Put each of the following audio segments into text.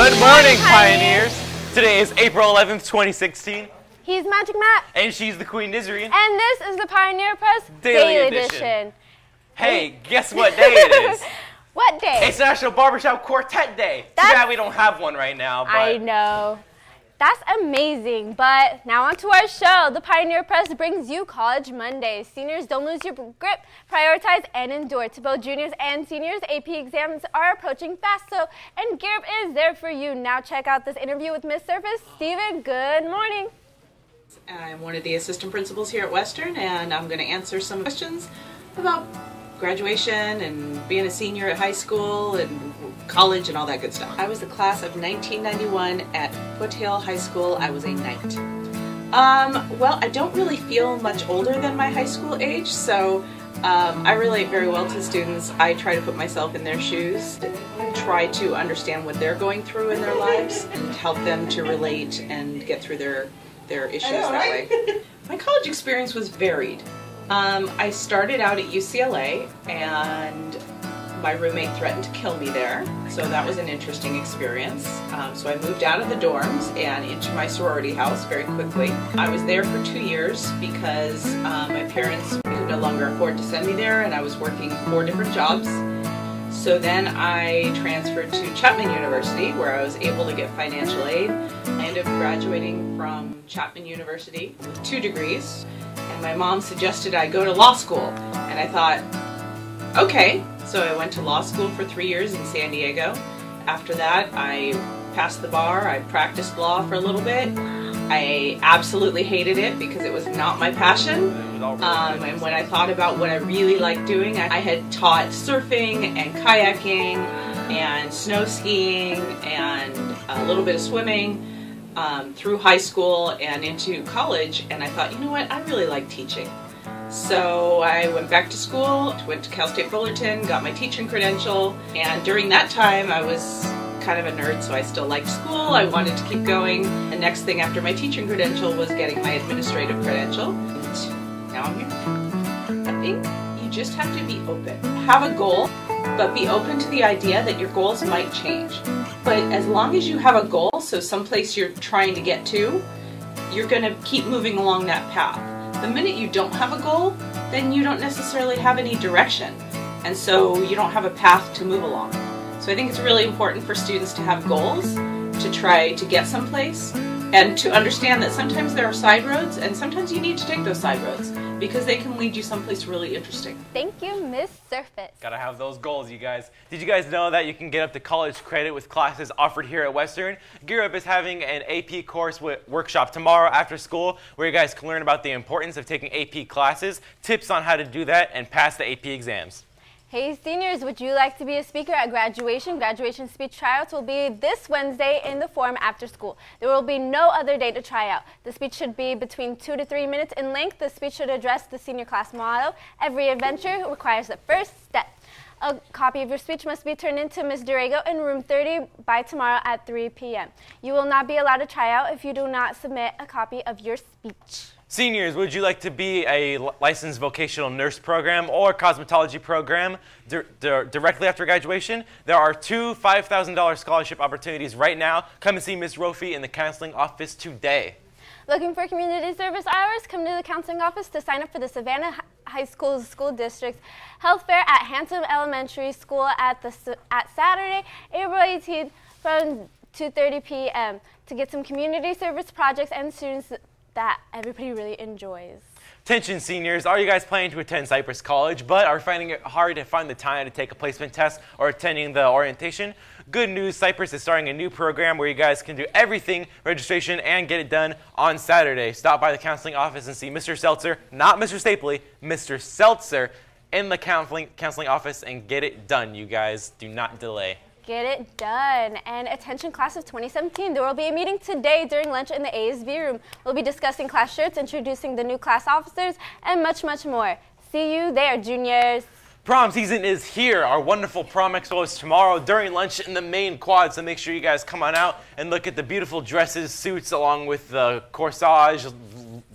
Good morning, Pioneers! Today is April 11th, 2016. He's Magic Matt. And she's the Queen Nisreen. And this is the Pioneer Press Daily Edition. Hey, guess what day it is? What day? It's National Barbershop Quartet Day. Too bad we don't have one right now. But I know. That's amazing. But now on to our show. The Pioneer Press brings you College Mondays. Seniors, don't lose your grip. Prioritize and endure. To both juniors and seniors, AP exams are approaching fast, and Gear Up is there for you. Now check out this interview with Miss Surface. Stephen, good morning. I'm one of the assistant principals here at Western, and I'm going to answer some questions about graduation and being a senior at high school and college and all that good stuff. I was the class of 1991 at Foothill High School. I was a knight. Well, I don't really feel much older than my high school age, so I relate very well to students. I try to put myself in their shoes, try to understand what they're going through in their lives, and help them to relate and get through their issues that way. My college experience was varied. I started out at UCLA, and my roommate threatened to kill me there, so that was an interesting experience. So I moved out of the dorms and into my sorority house very quickly. I was there for 2 years because my parents could no longer afford to send me there, and I was working 4 different jobs. So then I transferred to Chapman University, where I was able to get financial aid. I ended up graduating from Chapman University with 2 degrees, and my mom suggested I go to law school, and I thought, okay. So I went to law school for 3 years in San Diego. After that, I passed the bar. I practiced law for a little bit. I absolutely hated it because it was not my passion. And when I thought about what I really liked doing, I had taught surfing and kayaking and snow skiing and a little bit of swimming through high school and into college. And I thought, you know what, I really like teaching. So I went back to school, went to Cal State Fullerton, got my teaching credential, and during that time I was kind of a nerd, so I still liked school. I wanted to keep going. The next thing after my teaching credential was getting my administrative credential, and now I'm here. I think you just have to be open. Have a goal, but be open to the idea that your goals might change. But as long as you have a goal, so someplace you're trying to get to, you're going to keep moving along that path. The minute you don't have a goal, then you don't necessarily have any direction, and so you don't have a path to move along. So I think it's really important for students to have goals, to try to get someplace, and to understand that sometimes there are side roads, and sometimes you need to take those side roads, because they can lead you someplace really interesting. Thank you, Miss Surface. Gotta have those goals, you guys. Did you guys know that you can get up to college credit with classes offered here at Western? Gear Up is having an AP course workshop tomorrow after school where you guys can learn about the importance of taking AP classes, tips on how to do that, and pass the AP exams. Hey seniors, would you like to be a speaker at graduation? Graduation speech tryouts will be this Wednesday in the Forum after school. There will be no other day to try out. The speech should be between 2 to 3 minutes in length. The speech should address the senior class motto, every adventure requires a first step. A copy of your speech must be turned into Ms. Durego in room 30 by tomorrow at 3 p.m. You will not be allowed to try out if you do not submit a copy of your speech. Seniors, would you like to be a licensed vocational nurse program or cosmetology program directly after graduation? There are 2 $5,000 scholarship opportunities right now. Come and see Ms. Rofi in the counseling office today. Looking for community service hours? Come to the counseling office to sign up for the Savannah High School School District's Health Fair at Hanson Elementary School at Saturday, April 18th from 2:30 p.m. to get some community service projects and students that everybody really enjoys. Attention seniors, are you guys planning to attend Cypress College but are finding it hard to find the time to take a placement test or attending the orientation? Good news, Cypress is starting a new program where you guys can do everything, registration, and get it done on Saturday. Stop by the counseling office and see Mr. Seltzer, not Mr. Stapley, Mr. Seltzer in the counseling office and get it done, you guys. Do not delay. Get it done. And attention class of 2017, there will be a meeting today during lunch in the ASB room. We'll be discussing class shirts, introducing the new class officers, and much, much more. See you there, juniors. Prom season is here. Our wonderful prom expo is tomorrow during lunch in the main quad, so make sure you guys come on out and look at the beautiful dresses, suits, along with the corsage,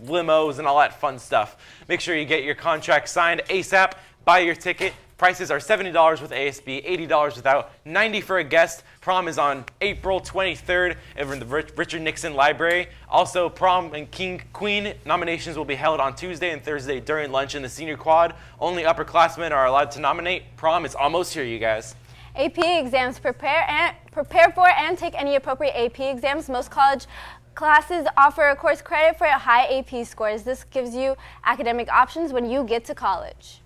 limos, and all that fun stuff. Make sure you get your contract signed ASAP, buy your ticket. Prices are $70 with ASB, $80 without, $90 for a guest. Prom is on April 23rd in the Richard Nixon Library. Also, prom and queen nominations will be held on Tuesday and Thursday during lunch in the senior quad. Only upperclassmen are allowed to nominate. Prom is almost here, you guys. AP exams. Prepare for and take any appropriate AP exams. Most college classes offer course credit for high AP scores. This gives you academic options when you get to college.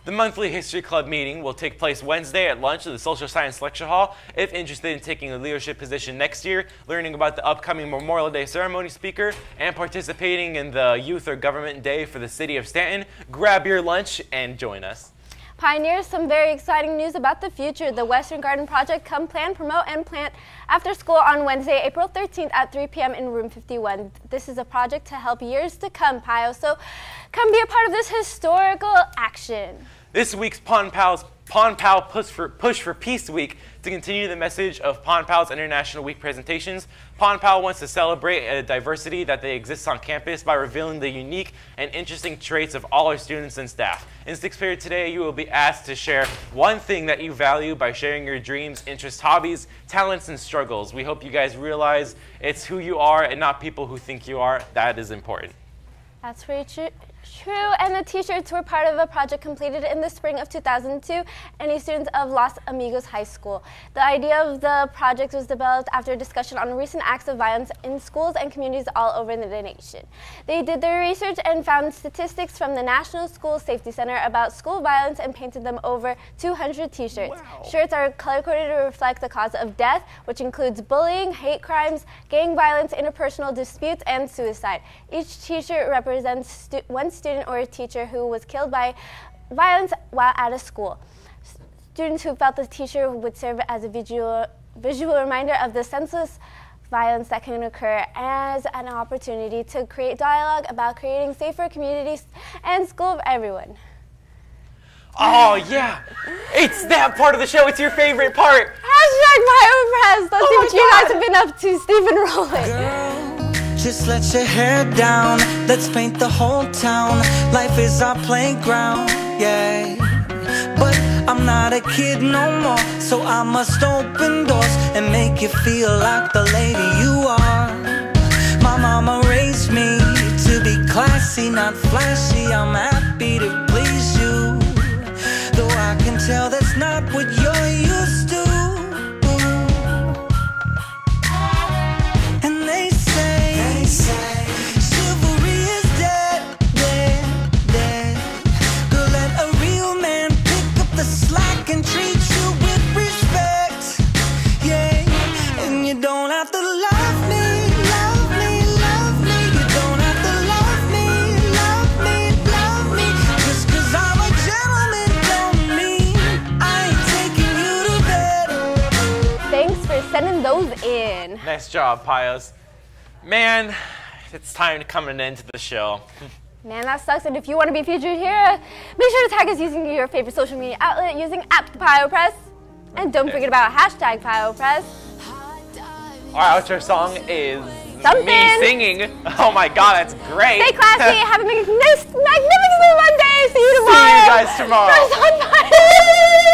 The monthly History Club meeting will take place Wednesday at lunch at the Social Science Lecture Hall. If interested in taking a leadership position next year, learning about the upcoming Memorial Day ceremony speaker, and participating in the Youth or Government Day for the City of Stanton, grab your lunch and join us. Pioneers, some very exciting news about the future. The Western Garden Project Come Plan, Promote, and Plant after school on Wednesday, April 13th at 3 p.m. in room 51. This is a project to help years to come, Pio, so come be a part of this historical action. This week's Pawn Pal Push for Peace Week to continue the message of Pawn Pal's International Week presentations. Pawn Pal wants to celebrate a diversity that exists on campus by revealing the unique and interesting traits of all our students and staff. In sixth period today, you will be asked to share one thing that you value by sharing your dreams, interests, hobbies, talents, and struggles. We hope you guys realize it's who you are and not people who think you are. That is important. That's very true. And the t-shirts were part of a project completed in the spring of 2002 any students of Los Amigos High School. The idea of the project was developed after a discussion on recent acts of violence in schools and communities all over the nation. They did their research and found statistics from the National School Safety Center about school violence and painted them over 200 t-shirts. Wow. Shirts are color-coded to reflect the cause of death, which includes bullying, hate crimes, gang violence, interpersonal disputes, and suicide. Each t-shirt represents one student or a teacher who was killed by violence while at a school. Students who felt the t-shirt would serve as a visual reminder of the senseless violence that can occur as an opportunity to create dialogue about creating safer communities and school for everyone. Oh yeah, it's that part of the show. It's your favorite part. #BioPress. Let's see what you guys have been up to. Stephen Rowland. Just let your hair down, let's paint the whole town. Life is our playground, yeah. But I'm not a kid no more, so I must open doors and make you feel like the lady you are. My mama raised me to be classy, not flashy. I'm happy to please you, though I can tell that's not what you're used to. Chivalry is dead, dead, dead. Girl, let a real man pick up the slack and treat you with respect, yeah. And you don't have to love me, love me, love me. You don't have to love me, love me, love me. Just 'cause I'm a gentleman don't mean I ain't taking you to bed. Thanks for sending those in. Nice job, Pios. Man, it's time to come into the show. Man, that sucks. And if you want to be featured here, make sure to tag us using your favorite social media outlet using @PioPress. And don't forget about #PioPress. Our outro song is Something. me singing. Oh my god, that's great. Stay classy. Have a magnificent Monday. See you tomorrow. See you guys tomorrow. Press on fire.